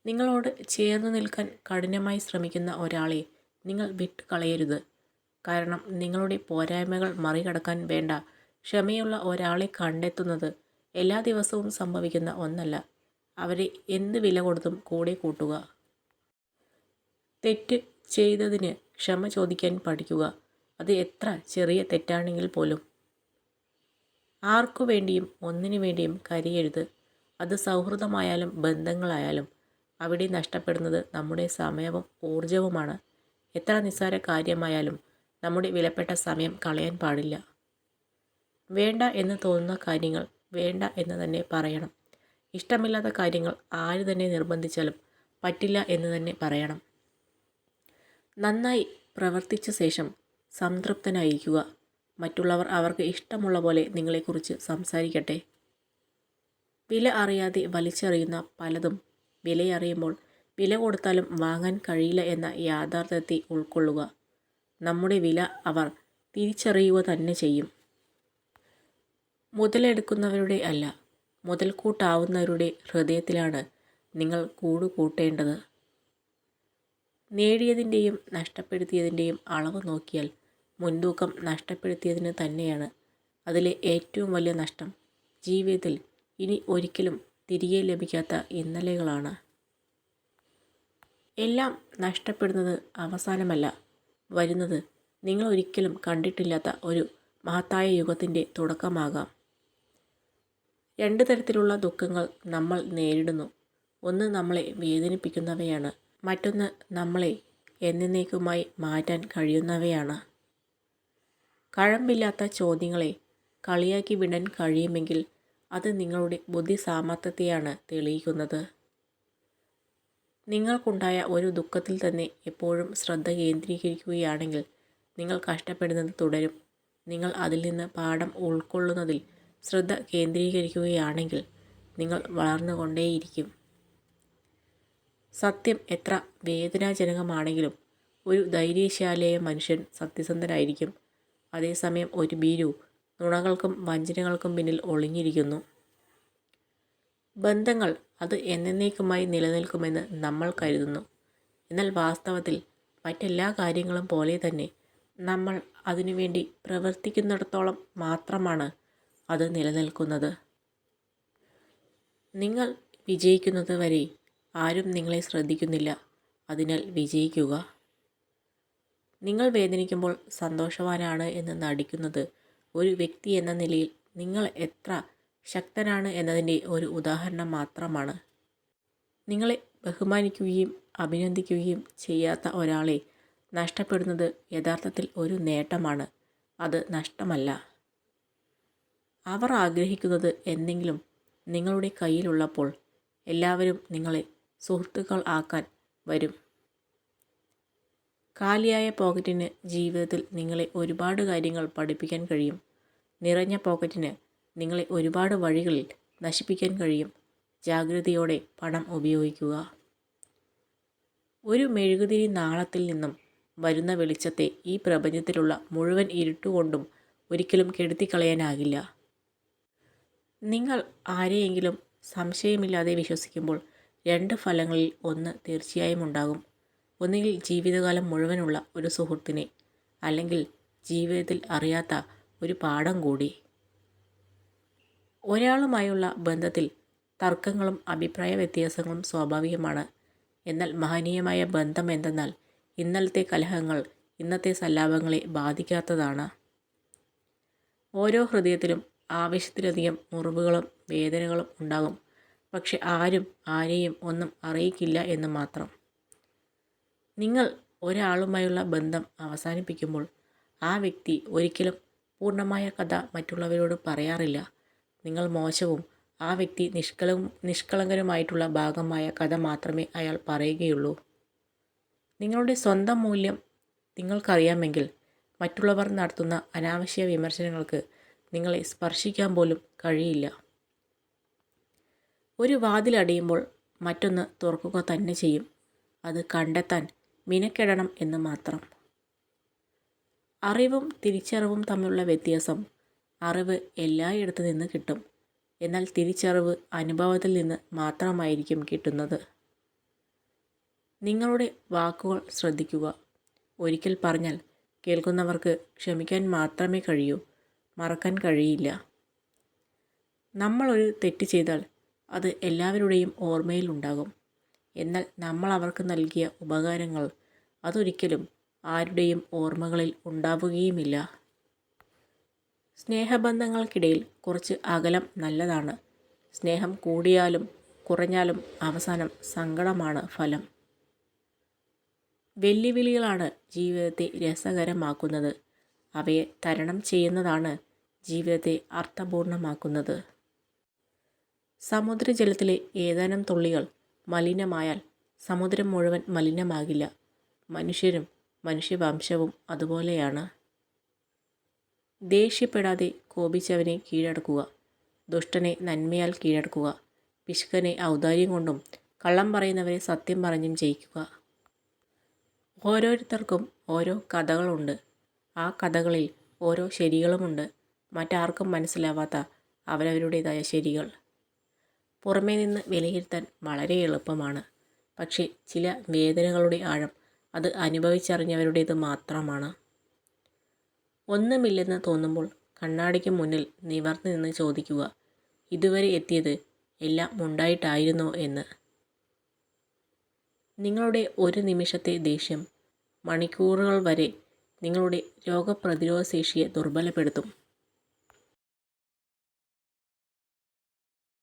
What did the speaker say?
നിങ്ങളോട് ചേർന്ന് നിൽക്കാൻ കഠിനമായി ശ്രമിക്കുന്ന ഒരാളെ നിങ്ങൾ വിട്ടുകളയരുത്. കാരണം നിങ്ങളുടെ പോരായ്മകൾ മറികടക്കാൻ വേണ്ട ക്ഷമയുള്ള ഒരാളെ കണ്ടെത്തുന്നത് എല്ലാ ദിവസവും സംഭവിക്കുന്ന ഒന്നല്ല. അവരെ എന്ത് വില കൊടുത്തും കൂടെ കൂട്ടുക. തെറ്റ് ചെയ്തതിന് ക്ഷമ ചോദിക്കാൻ പഠിക്കുക. അത് എത്ര ചെറിയ തെറ്റാണെങ്കിൽ പോലും. ആർക്കു വേണ്ടിയും ഒന്നിനു വേണ്ടിയും കരയരുത്. അത് സൗഹൃദമായാലും ബന്ധങ്ങളായാലും. അവിടെ നഷ്ടപ്പെടുന്നത് നമ്മുടെ സമയവും ഊർജവുമാണ്. എത്ര നിസ്സാര കാര്യമായാലും നമ്മുടെ വിലപ്പെട്ട സമയം കളയാൻ പാടില്ല. വേണ്ട എന്ന് തോന്നുന്ന കാര്യങ്ങൾ വേണ്ട എന്ന് തന്നെ പറയണം. ഇഷ്ടമില്ലാത്ത കാര്യങ്ങൾ ആര് തന്നെ നിർബന്ധിച്ചാലും പറ്റില്ല എന്ന് തന്നെ പറയണം. നന്നായി പ്രവർത്തിച്ച ശേഷം സംതൃപ്തനായിരിക്കുക. മറ്റുള്ളവർ അവർക്ക് ഇഷ്ടമുള്ള പോലെ നിങ്ങളെക്കുറിച്ച് സംസാരിക്കട്ടെ. വില അറിയാതെ വലിച്ചെറിയുന്ന പലതും വിലയറിയുമ്പോൾ വില കൊടുത്താലും വാങ്ങാൻ കഴിയില്ല എന്ന യാഥാർത്ഥ്യത്തെ ഉൾക്കൊള്ളുക. നമ്മുടെ വില അവർ തിരിച്ചറിയുക തന്നെ ചെയ്യും. മുതലെടുക്കുന്നവരുടെ അല്ല, മുതൽക്കൂട്ടാവുന്നവരുടെ ഹൃദയത്തിലാണ് നിങ്ങൾ കൂടുകൂട്ടേണ്ടത്. നേടിയതിൻ്റെയും നഷ്ടപ്പെടുത്തിയതിൻ്റെയും അളവ് നോക്കിയാൽ മുൻതൂക്കം നഷ്ടപ്പെടുത്തിയതിന് തന്നെയാണ്. അതിലെ ഏറ്റവും വലിയ നഷ്ടം ജീവിതത്തിൽ ഇനി ഒരിക്കലും തിരികെ ലഭിക്കാത്ത ഇന്നലെകളാണ്. എല്ലാം നഷ്ടപ്പെടുന്നത് അവസാനമല്ല, വരുന്നത് നിങ്ങൾ ഒരിക്കലും കണ്ടിട്ടില്ലാത്ത ഒരു മഹത്തായ യുഗത്തിൻ്റെ തുടക്കമാകാം. രണ്ട് തരത്തിലുള്ള ദുഃഖങ്ങൾ നമ്മൾ നേരിടുന്നു. ഒന്ന് നമ്മളെ വേദനിപ്പിക്കുന്നവയാണ്, മറ്റൊന്ന് നമ്മളെ എന്നേക്കുമായി മാറ്റാൻ കഴിയുന്നവയാണ്. കഴമ്പില്ലാത്ത ചോദ്യങ്ങളെ കളിയാക്കി വിടാൻ കഴിയുമെങ്കിൽ അത് നിങ്ങളുടെ ബുദ്ധിസാമർത്ഥ്യത്തെയാണ് തെളിയിക്കുന്നത്. നിങ്ങൾക്കുണ്ടായ ഒരു ദുഃഖത്തിൽ തന്നെ എപ്പോഴും ശ്രദ്ധ കേന്ദ്രീകരിക്കുകയാണെങ്കിൽ നിങ്ങൾ കഷ്ടപ്പെടുന്നത് തുടരും. നിങ്ങൾ അതിൽ നിന്ന് പാഠം ഉൾക്കൊള്ളുന്നതിൽ ശ്രദ്ധ കേന്ദ്രീകരിക്കുകയാണെങ്കിൽ നിങ്ങൾ വളർന്നുകൊണ്ടേയിരിക്കും. സത്യം എത്ര വേദനാജനകമാണെങ്കിലും ഒരു ധൈര്യശാലിയായ മനുഷ്യൻ സത്യസന്ധനായിരിക്കും. അതേസമയം ഒരു ഭീരു നുണകൾക്കും വഞ്ചനകൾക്കും പിന്നിൽ ഒളിഞ്ഞിരിക്കുന്നു. ബന്ധങ്ങൾ അത് എന്നേക്കുമായി നിലനിൽക്കുമെന്ന് നമ്മൾ കരുതുന്നു. എന്നാൽ വാസ്തവത്തിൽ മറ്റെല്ലാ കാര്യങ്ങളും പോലെ തന്നെ നമ്മൾ അതിനുവേണ്ടി പ്രവർത്തിക്കുന്നിടത്തോളം മാത്രമാണ് അത് നിലനിൽക്കുന്നത്. നിങ്ങൾ വിജയിക്കുന്നത് വരെ ആരും നിങ്ങളെ ശ്രദ്ധിക്കുന്നില്ല. അതിനാൽ വിജയിക്കുക. നിങ്ങൾ വേദനിക്കുമ്പോൾ സന്തോഷവാനാണ് എന്ന് നടിക്കുന്നത് ഒരു വ്യക്തി എന്ന നിലയിൽ നിങ്ങൾ എത്ര ശക്തനാണ് എന്നതിൻ്റെ ഒരു ഉദാഹരണം മാത്രമാണ്. നിങ്ങളെ ബഹുമാനിക്കുകയും അഭിനന്ദിക്കുകയും ചെയ്യാത്ത ഒരാളെ നഷ്ടപ്പെടുന്നത് യഥാർത്ഥത്തിൽ ഒരു നേട്ടമാണ്, അത് നഷ്ടമല്ല. അവർ ആഗ്രഹിക്കുന്നത് എന്തെങ്കിലും നിങ്ങളുടെ കയ്യിലുള്ളപ്പോൾ എല്ലാവരും നിങ്ങളെ സുഹൃത്തുക്കൾ ആക്കാൻ വരും. കാലിയായ പോക്കറ്റിന് ജീവിതത്തിൽ നിങ്ങളെ ഒരുപാട് കാര്യങ്ങൾ പഠിപ്പിക്കാൻ കഴിയും. നിറഞ്ഞ പോക്കറ്റിന് നിങ്ങളെ ഒരുപാട് വഴികളിൽ നശിപ്പിക്കാൻ കഴിയും. ജാഗ്രതയോടെ പണം ഉപയോഗിക്കുക. ഒരു മെഴുകുതിരി നാളത്തിൽ നിന്നും വരുന്ന വെളിച്ചത്തെ ഈ പ്രപഞ്ചത്തിലുള്ള മുഴുവൻ ഇരുട്ടുകൊണ്ടും ഒരിക്കലും കെടുത്തിക്കളയാനാകില്ല. നിങ്ങൾ ആരെയെങ്കിലും സംശയമില്ലാതെ വിശ്വസിക്കുമ്പോൾ രണ്ട് ഫലങ്ങളിൽ ഒന്ന് തീർച്ചയായും ഉണ്ടാകും. ഒന്നുകിൽ ജീവിതകാലം മുഴുവനുള്ള ഒരു സുഹൃത്തിനെ, അല്ലെങ്കിൽ ജീവിതത്തിൽ അറിയാത്ത ഒരു പാഠം കൂടി. ഒരാളുമായുള്ള ബന്ധത്തിൽ തർക്കങ്ങളും അഭിപ്രായ വ്യത്യാസങ്ങളും സ്വാഭാവികമാണ്. എന്നാൽ മഹനീയമായ ബന്ധം എന്തെന്നാൽ ഇന്നലത്തെ കലഹങ്ങൾ ഇന്നത്തെ സല്ലാപങ്ങളെ ബാധിക്കാത്തതാണ്. ഓരോ ഹൃദയത്തിലും ആവശ്യത്തിലധികം മുറിവുകളും വേദനകളും ഉണ്ടാകും. പക്ഷെ ആരും ആരെയും ഒന്നും അറിയിക്കില്ല എന്ന് മാത്രം. നിങ്ങൾ ഒരാളുമായുള്ള ബന്ധം അവസാനിപ്പിക്കുമ്പോൾ ആ വ്യക്തി ഒരിക്കലും പൂർണ്ണമായ കഥ മറ്റുള്ളവരോട് പറയാറില്ല. നിങ്ങൾ മോശവും ആ വ്യക്തി നിഷ്കളങ്കരുമായിട്ടുള്ള ഭാഗമായ കഥ മാത്രമേ അയാൾ പറയുകയുള്ളൂ. നിങ്ങളുടെ സ്വന്തം മൂല്യം നിങ്ങൾക്കറിയാമെങ്കിൽ മറ്റുള്ളവർ നടത്തുന്ന അനാവശ്യ വിമർശനങ്ങൾക്ക് നിങ്ങളെ സ്പർശിക്കാൻ പോലും കഴിയില്ല. ഒരു വാതിലടയുമ്പോൾ മറ്റൊന്ന് തുറക്കുക തന്നെ ചെയ്യും. അത് കണ്ടെത്താൻ മിനക്കെടണം എന്ന് മാത്രം. അറിവും തിരിച്ചറിവും തമ്മിലുള്ള വ്യത്യാസം: അറിവ് എല്ലായിടത്തു നിന്ന് കിട്ടും, എന്നാൽ തിരിച്ചറിവ് അനുഭവത്തിൽ നിന്ന് മാത്രമായിരിക്കും കിട്ടുന്നത്. നിങ്ങളുടെ വാക്കുകൾ ശ്രദ്ധിക്കുക. ഒരിക്കൽ പറഞ്ഞാൽ കേൾക്കുന്നവർക്ക് ക്ഷമിക്കാൻ മാത്രമേ കഴിയൂ, മറക്കാൻ കഴിയില്ല. നമ്മളൊരു തെറ്റ് ചെയ്താൽ അത് എല്ലാവരുടെയും ഓർമ്മയിൽ ഉണ്ടാകും. എന്നാൽ നമ്മൾ അവർക്ക് നൽകിയ ഉപകാരങ്ങൾ അതൊരിക്കലും ആരുടെയും ഓർമ്മകളിൽ ഉണ്ടാവുകയുമില്ല. സ്നേഹബന്ധങ്ങൾക്കിടയിൽ കുറച്ച് അകലം നല്ലതാണ്. സ്നേഹം കൂടിയാലും കുറഞ്ഞാലും അവസാനം സങ്കടമാണ് ഫലം. വെല്ലുവിളികളാണ് ജീവിതത്തെ രസകരമാക്കുന്നത്. അവയെ തരണം ചെയ്യുന്നതാണ് ജീവിതത്തെ അർത്ഥപൂർണമാക്കുന്നത്. സമുദ്രജലത്തിലെ ഏതാനും തുള്ളികൾ മലിനമായാൽ സമുദ്രം മുഴുവൻ മലിനമാകില്ല. മനുഷ്യരും മനുഷ്യവംശവും അതുപോലെയാണ്. ദേഷ്യപ്പെടാതെ കോപിച്ചവനെ കീഴടക്കുക. ദുഷ്ടനെ നന്മയാൽ കീഴടക്കുക. പിശുക്കനെ ഔദാര്യം കൊണ്ടും കള്ളം പറയുന്നവരെ സത്യം പറഞ്ഞും ജയിക്കുക. ഓരോരുത്തർക്കും ഓരോ കഥകളുണ്ട്. ആ കഥകളിൽ ഓരോ ശരികളുമുണ്ട്. മറ്റാർക്കും മനസ്സിലാവാത്ത അവരവരുടേതായ ശരികൾ. പുറമേ നിന്ന് വിലയിരുത്താൻ വളരെ എളുപ്പമാണ്. പക്ഷേ ചില വേദനകളുടെ ആഴം അത് അനുഭവിച്ചറിഞ്ഞവരുടേത് മാത്രമാണ്. ഒന്നുമില്ലെന്ന് തോന്നുമ്പോൾ കണ്ണാടിക്ക് മുന്നിൽ നിവർന്നു നിന്ന് ചോദിക്കുക, ഇതുവരെ എത്തിയത് എല്ലാം ഉണ്ടായിട്ടായിരുന്നോ എന്ന്. നിങ്ങളുടെ ഒരു നിമിഷത്തെ ദേഷ്യം മണിക്കൂറുകൾ വരെ നിങ്ങളുടെ രോഗപ്രതിരോധ ശേഷിയെ ദുർബലപ്പെടുത്തും.